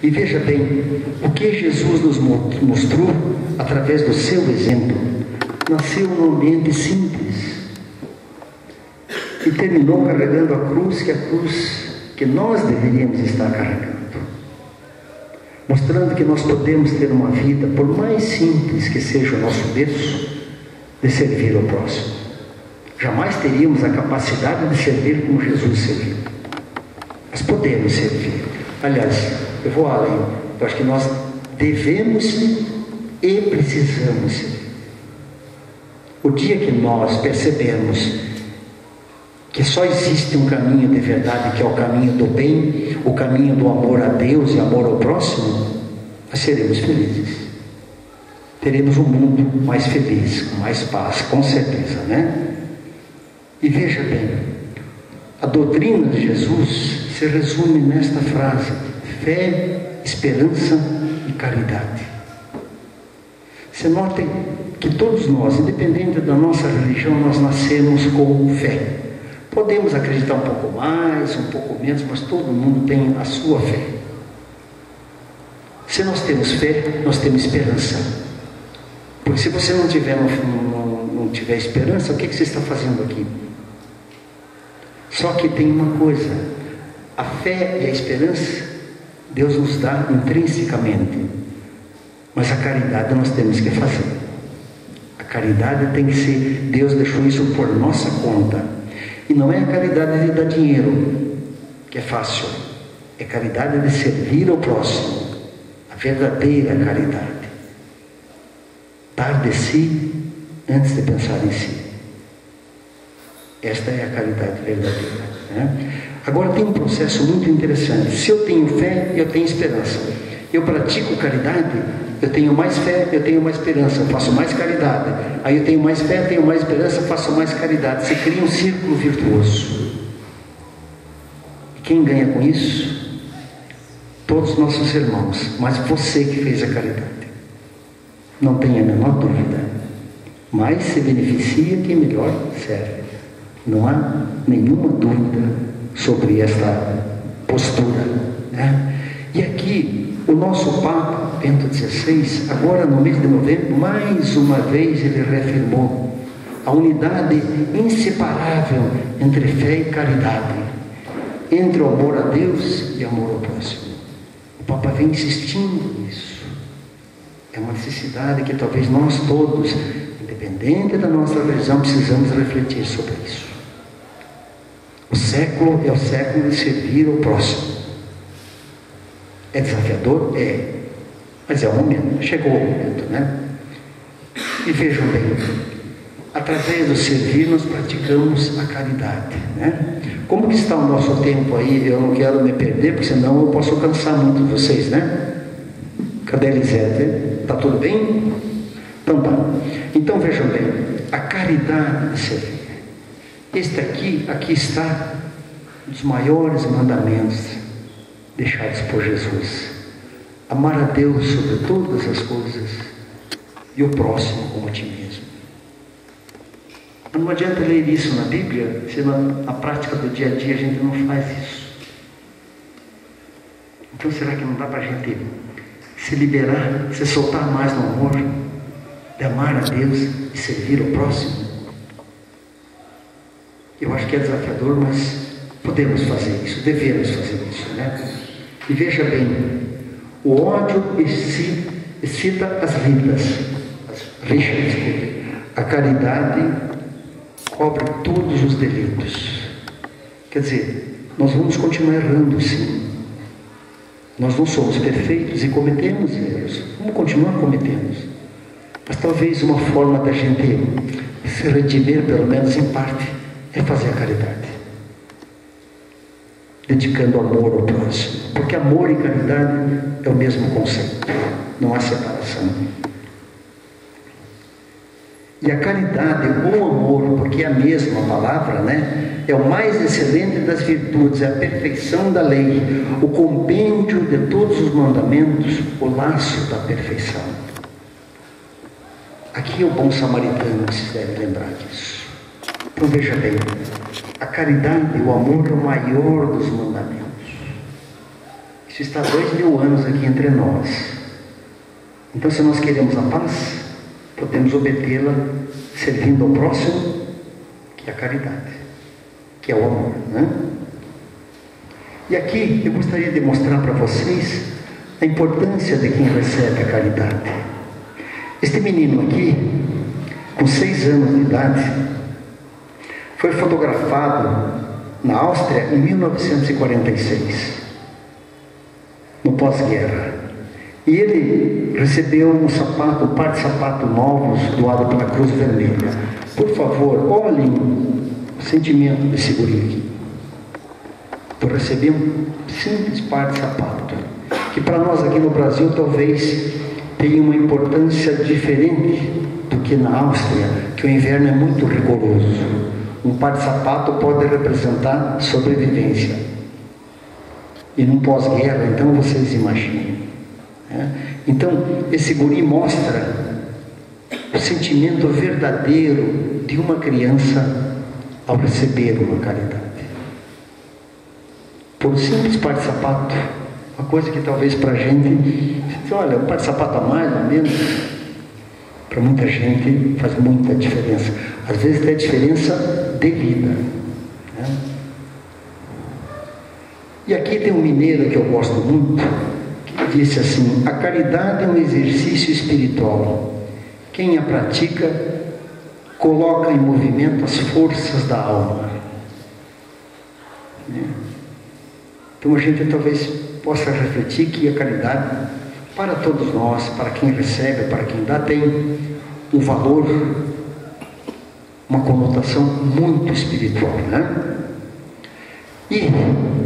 E veja bem, o que Jesus nos mostrou através do seu exemplo, nasceu num ambiente simples e terminou carregando a cruz, que nós deveríamos estar carregando, mostrando que nós podemos ter uma vida, por mais simples que seja o nosso berço, de servir ao próximo. Jamais teríamos a capacidade de servir como Jesus serviu, mas podemos servir. Aliás, eu vou além, eu acho que nós devemos e precisamos servir. O dia que nós percebemos que só existe um caminho de verdade, que é o caminho do bem, o caminho do amor a Deus e amor ao próximo, nós seremos felizes. Teremos um mundo mais feliz, com mais paz, com certeza, né? E veja bem, a doutrina de Jesus se resume nesta frase: fé, esperança e caridade. Você nota que todos nós, independente da nossa religião, nós nascemos com fé. Podemos acreditar um pouco mais, um pouco menos, mas todo mundo tem a sua fé. Se nós temos fé, nós temos esperança. Porque se você não tiver esperança, o que você está fazendo aqui? Só que tem uma coisa: a fé e a esperança Deus nos dá intrinsecamente, mas a caridade nós temos que fazer. A caridade tem que ser, Deus deixou isso por nossa conta. E não é a caridade de dar dinheiro, que é fácil, é caridade de servir ao próximo, a verdadeira caridade. Dar de si antes de pensar em si. Esta é a caridade verdadeira, né? Agora tem um processo muito interessante. Se eu tenho fé, eu tenho esperança. Eu pratico caridade, eu tenho mais fé, eu tenho mais esperança, eu faço mais caridade. Aí eu tenho mais fé, tenho mais esperança, faço mais caridade. Se cria um círculo virtuoso. E quem ganha com isso? Todos os nossos irmãos, mas você que fez a caridade. Não tenha a menor dúvida. Mais se beneficia quem melhor serve. Não há nenhuma dúvida sobre esta postura, né? E aqui, o nosso Papa Bento XVI, agora no mês de novembro, mais uma vez ele reafirmou a unidade inseparável entre fé e caridade, entre o amor a Deus e amor ao próximo. O Papa vem insistindo nisso. É uma necessidade que talvez nós todos, independente da nossa religião, precisamos refletir sobre isso. O século é o século de servir ao próximo. É desafiador? É. Mas é o momento. Chegou o momento, né? E vejam bem, através do servir nós praticamos a caridade, né? Como que está o nosso tempo aí? Eu não quero me perder, porque senão eu posso cansar muito vocês, né? Cadê a Elisete? Está tudo bem? Então tá. Então vejam bem, a caridade de servir. Este aqui está um dos maiores mandamentos deixados por Jesus. Amar a Deus sobre todas as coisas e o próximo como a ti mesmo. Mas não adianta ler isso na Bíblia se na prática do dia a dia a gente não faz isso. Então será que não dá para a gente se liberar, se soltar mais no amor, de amar a Deus e servir ao próximo? Eu acho que é desafiador, mas podemos fazer isso, devemos fazer isso, né? E veja bem, o ódio excita as rixas, desculpe. A caridade cobre todos os delitos. Quer dizer, nós vamos continuar errando, sim. Nós não somos perfeitos e cometemos erros. Vamos continuar cometendo. Mas talvez uma forma da gente se redimir, pelo menos em parte, é fazer a caridade. Dedicando amor ao próximo. Porque amor e caridade é o mesmo conceito. Não há separação. E a caridade, o amor, porque é a mesma palavra, né? É o mais excelente das virtudes, é a perfeição da lei, o compêndio de todos os mandamentos, o laço da perfeição. Aqui é o bom samaritano, vocês devem lembrar disso. Então veja bem, a caridade, o amor é o maior dos mandamentos. Isso está há 2000 anos aqui entre nós. Então, se nós queremos a paz, podemos obtê-la servindo ao próximo, que é a caridade, que é o amor, né? E aqui eu gostaria de mostrar para vocês a importância de quem recebe a caridade. Este menino aqui, com 6 anos de idade, foi fotografado na Áustria em 1946, no pós-guerra. E ele recebeu um par de sapato novos doado pela Cruz Vermelha. Por favor, olhem o sentimento desse guri aqui. Eu recebi um simples par de sapato, que para nós aqui no Brasil talvez tenha uma importância diferente do que na Áustria, que o inverno é muito rigoroso. Um par de sapato pode representar sobrevivência. E num pós-guerra, então vocês imaginem. Então, esse guri mostra o sentimento verdadeiro de uma criança ao receber uma caridade. Por um simples par de sapato, uma coisa que talvez para a gente, olha, um par de sapato a mais ou menos, para muita gente faz muita diferença. Às vezes tem diferença de vida, né? E aqui tem um mineiro que eu gosto muito, que disse assim: a caridade é um exercício espiritual. Quem a pratica coloca em movimento as forças da alma. Então a gente talvez possa refletir que a caridade, para todos nós, para quem recebe, para quem dá, tem um valor, uma conotação muito espiritual, né? E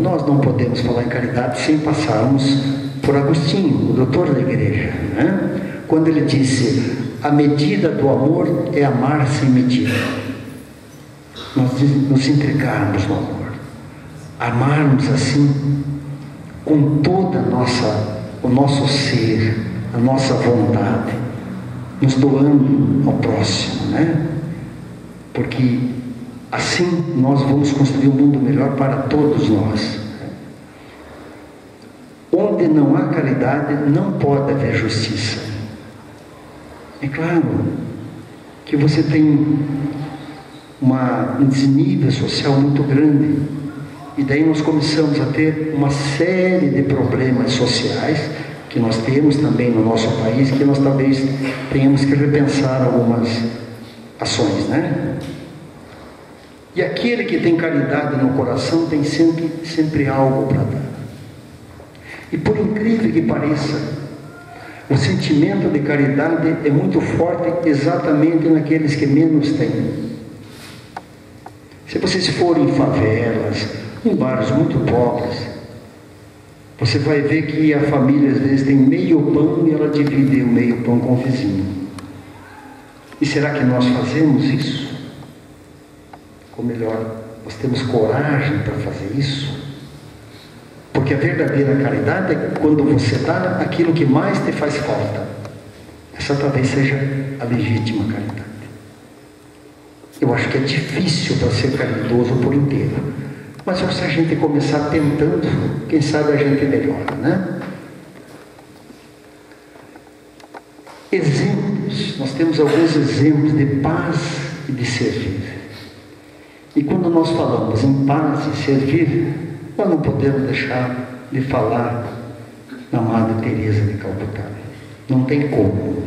nós não podemos falar em caridade sem passarmos por Agostinho, o doutor da igreja, né? Quando ele disse: a medida do amor é amar sem medida. Nós nos entregarmos no amor, amarmos assim com toda o nosso ser, a nossa vontade, nos doando ao próximo, né? Porque assim nós vamos construir um mundo melhor para todos nós. Onde não há caridade, não pode haver justiça. É claro que você tem um desnível social muito grande, e daí nós começamos a ter uma série de problemas sociais que nós temos também no nosso país, que nós talvez tenhamos que repensar algumas ações, né? E aquele que tem caridade no coração tem sempre algo para dar. E por incrível que pareça, o sentimento de caridade é muito forte exatamente naqueles que menos têm. Se vocês forem em favelas, em bairros muito pobres, você vai ver que a família às vezes tem meio pão e ela divide o meio pão com o vizinho. E será que nós fazemos isso? Ou melhor, nós temos coragem para fazer isso? Porque a verdadeira caridade é quando você dá aquilo que mais te faz falta. Essa talvez seja a legítima caridade. Eu acho que é difícil para ser caridoso por inteiro. Mas se a gente começar tentando, quem sabe a gente melhora, né? Exemplos. Nós temos alguns exemplos de paz e de servir. E quando nós falamos em paz e servir, nós não podemos deixar de falar na amada Teresa de Calcutá. Não tem como.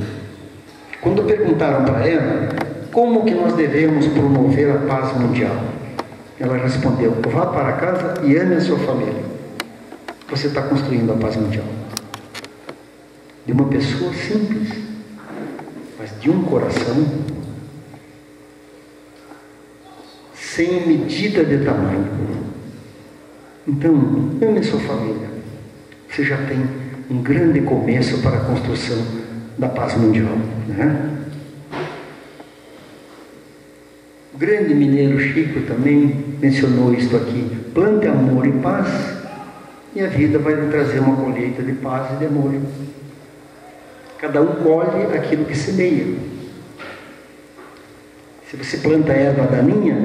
Quando perguntaram para ela como que nós devemos promover a paz mundial, ela respondeu: vá para casa e ame a sua família. Você está construindo a paz mundial. De uma pessoa simples, mas de um coração sem medida de tamanho. Então, ame a sua família. Você já tem um grande começo para a construção da paz mundial, né? O grande mineiro Chico também mencionou isto aqui: plante amor e paz, e a vida vai lhe trazer uma colheita de paz e de amor. Cada um colhe aquilo que semeia. Se você planta erva daninha,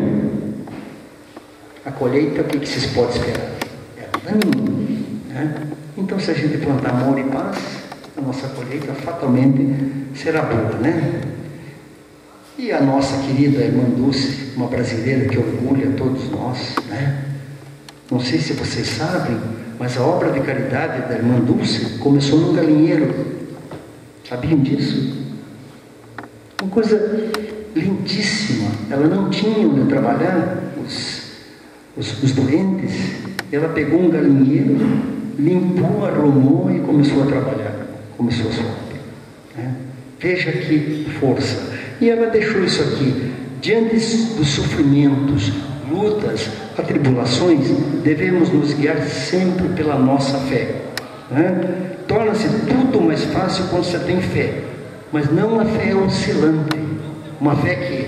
a colheita, o que se pode esperar? Erva daninha. né? Então, se a gente plantar amor e paz, a nossa colheita fatalmente será boa, né? E a nossa querida irmã Dulce, uma brasileira que orgulha todos nós, né? Não sei se vocês sabem, mas a obra de caridade da irmã Dulce começou num galinheiro. Sabiam disso? Uma coisa lindíssima. Ela não tinha onde trabalhar os doentes. Ela pegou um galinheiro, limpou, arrumou e começou a trabalhar. Começou a sua obra, né? Veja que força. E ela deixou isso aqui. Diante dos sofrimentos, lutas, atribulações, devemos nos guiar sempre pela nossa fé, né? Torna-se tudo mais fácil quando você tem fé, mas não a fé oscilante, uma fé que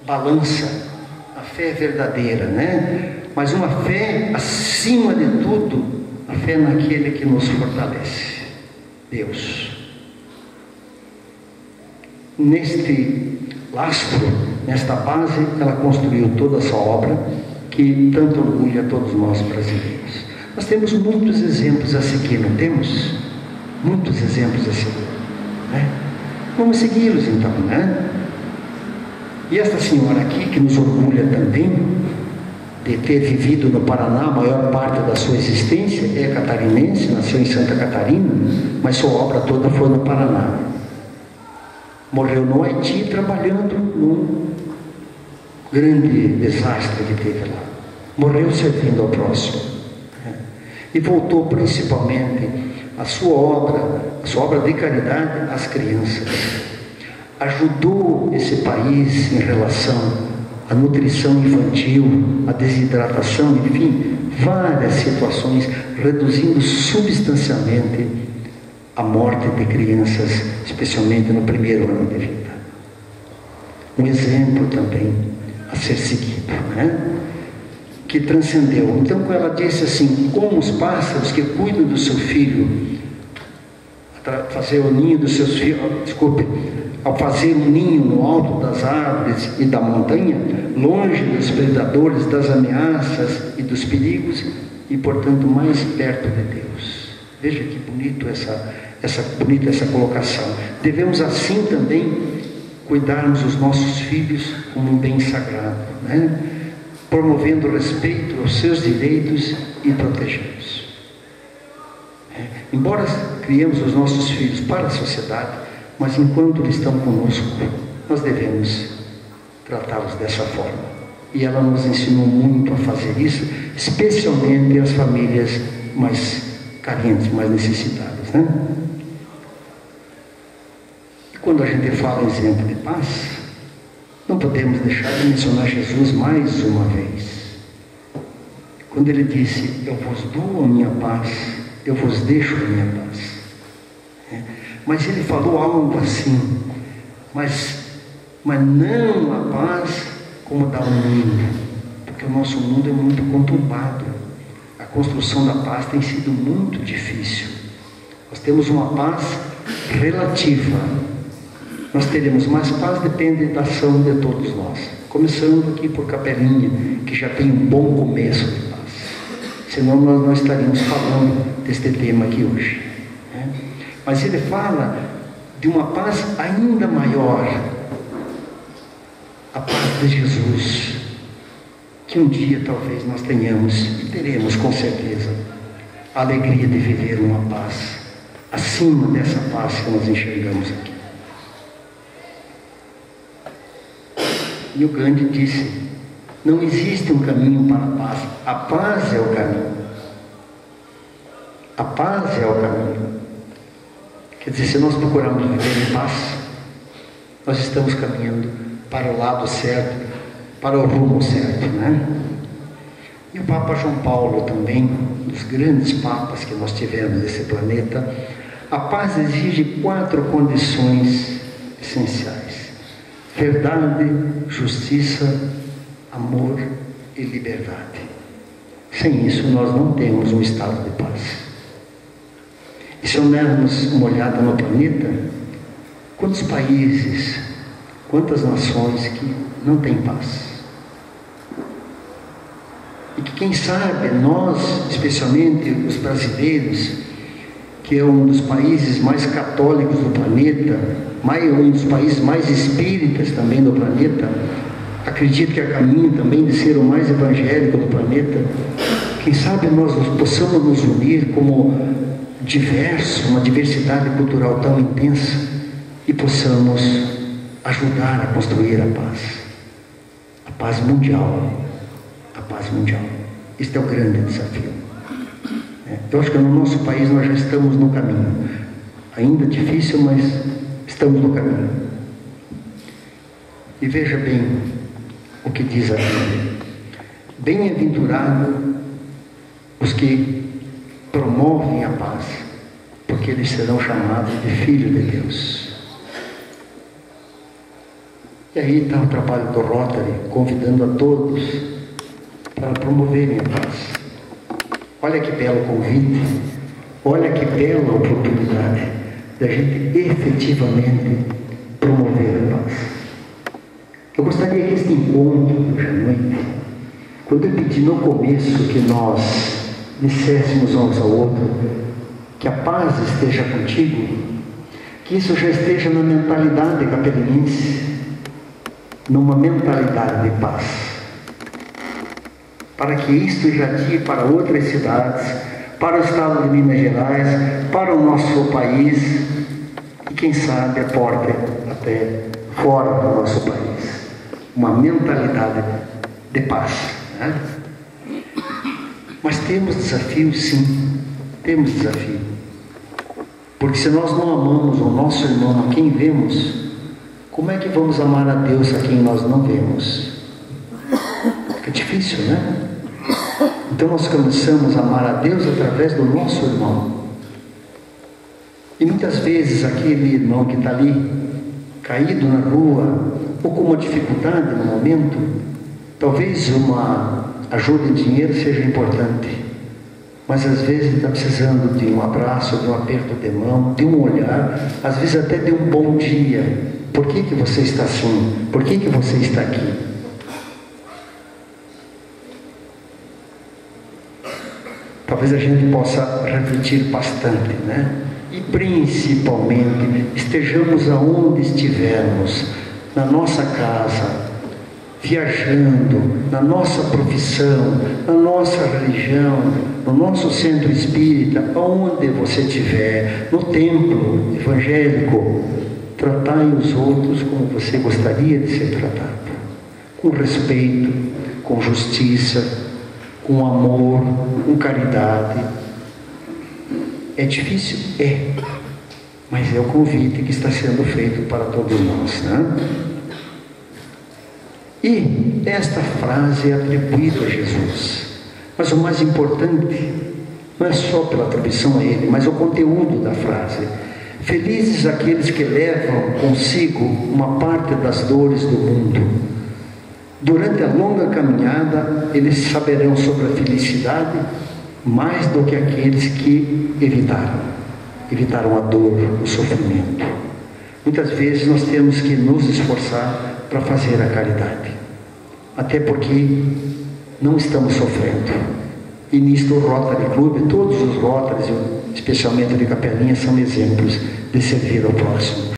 balança, a fé verdadeira, né? Mas uma fé acima de tudo, a fé naquele que nos fortalece, Deus. Neste lastro, nesta base, ela construiu toda a sua obra, que tanto orgulha a todos nós brasileiros. Nós temos muitos exemplos a seguir, não temos? Muitos exemplos a seguir, né? Vamos segui-los então, né? E esta senhora aqui, que nos orgulha também, de ter vivido no Paraná a maior parte da sua existência, é catarinense, nasceu em Santa Catarina, mas sua obra toda foi no Paraná. Morreu no Haiti trabalhando num grande desastre que teve lá. Morreu servindo ao próximo, né? E voltou principalmente a sua obra de caridade às crianças. Ajudou esse país em relação à nutrição infantil, à desidratação, enfim, várias situações, reduzindo substancialmente a morte de crianças, especialmente no primeiro ano de vida. Um exemplo também a ser seguido, né? Que transcendeu. Então, quando ela disse assim, como os pássaros que cuidam do seu filho, fazer o ninho dos seus filhos, ao fazer um ninho no alto das árvores e da montanha, longe dos predadores, das ameaças e dos perigos, e portanto mais perto de Deus. Veja que bonita essa colocação. Devemos assim também cuidarmos dos nossos filhos como um bem sagrado, né? Promovendo respeito aos seus direitos e protegê-los. Embora criemos os nossos filhos para a sociedade, mas enquanto eles estão conosco, nós devemos tratá-los dessa forma. E ela nos ensinou muito a fazer isso, especialmente as famílias mais carentes, mais necessitadas, né? E quando a gente fala em exemplo de paz, não podemos deixar de mencionar Jesus mais uma vez. Quando ele disse, eu vos dou a minha paz, eu vos deixo a minha paz. Mas ele falou algo assim, mas não a paz como dá o mundo, porque o nosso mundo é muito conturbado. A construção da paz tem sido muito difícil. Nós temos uma paz relativa. Nós teremos mais paz, depende da ação de todos nós. Começando aqui por Capelinha, que já tem um bom começo de paz. Senão nós não estaríamos falando deste tema aqui hoje, né? Mas ele fala de uma paz ainda maior, a paz de Jesus, que um dia talvez nós tenhamos e teremos com certeza a alegria de viver uma paz acima dessa paz que nós enxergamos aqui. E o Gandhi disse, não existe um caminho para a paz é o caminho. A paz é o caminho. Quer dizer, se nós procurarmos viver em paz, nós estamos caminhando para o lado certo, para o rumo certo, né? E o Papa João Paulo também, um dos grandes papas que nós tivemos nesse planeta, a paz exige 4 condições essenciais: verdade, justiça, amor e liberdade. Sem isso nós não temos um estado de paz. E se olharmos uma olhada no planeta, quantos países, quantas nações que não têm paz? E que Quem sabe nós, especialmente os brasileiros, que é um dos países mais católicos do planeta, um dos países mais espíritas também do planeta, acredito que é caminho também de ser o mais evangélico do planeta. Quem sabe nós possamos nos unir como uma diversidade cultural tão intensa, e possamos ajudar a construir a paz mundial, a paz mundial. Este é o grande desafio. Eu acho que no nosso país nós já estamos no caminho, ainda difícil, mas estamos no caminho. E veja bem o que diz a Bíblia: bem-aventurado os que promovem a paz, porque eles serão chamados de filhos de Deus. E aí está o trabalho do Rotary, convidando a todos para promoverem a paz. Olha que belo convite, olha que bela oportunidade da gente efetivamente promover a paz. Eu gostaria que este encontro hoje à noite, quando eu pedi no começo que nós disséssemos uns ao outro que a paz esteja contigo, que isso já esteja na mentalidade capelinense, numa mentalidade de paz, para que isto irradie para outras cidades, para o estado de Minas Gerais, para o nosso país e quem sabe aporte até fora do nosso país uma mentalidade de paz, né? Mas temos desafio, sim, temos desafio, porque se nós não amamos o nosso irmão a quem vemos, como é que vamos amar a Deus a quem nós não vemos? Fica difícil, né? Então nós começamos a amar a Deus através do nosso irmão. E muitas vezes aquele irmão que está ali, caído na rua, ou com uma dificuldade no momento, talvez uma ajuda em dinheiro seja importante, mas às vezes ele está precisando de um abraço, de um aperto de mão, de um olhar, às vezes até de um bom dia. Por que você está assim? Por que você está aqui? Talvez a gente possa refletir bastante, né? E principalmente estejamos aonde estivermos, na nossa casa, viajando, na nossa profissão, na nossa religião, no nosso centro espírita, aonde você estiver, no templo evangélico, tratai os outros como você gostaria de ser tratado, com respeito, com justiça, com amor, com caridade. É difícil? É, mas é o convite que está sendo feito para todos nós, né? E esta frase é atribuída a Jesus, mas o mais importante não é só pela atribuição a ele, mas o conteúdo da frase. Felizes aqueles que levam consigo uma parte das dores do mundo. Durante a longa caminhada, eles saberão sobre a felicidade mais do que aqueles que evitaram a dor, o sofrimento. Muitas vezes nós temos que nos esforçar para fazer a caridade, até porque não estamos sofrendo. E nisto o Rotary Club, todos os Rotarys, especialmente de Capelinha, são exemplos de servir ao próximo.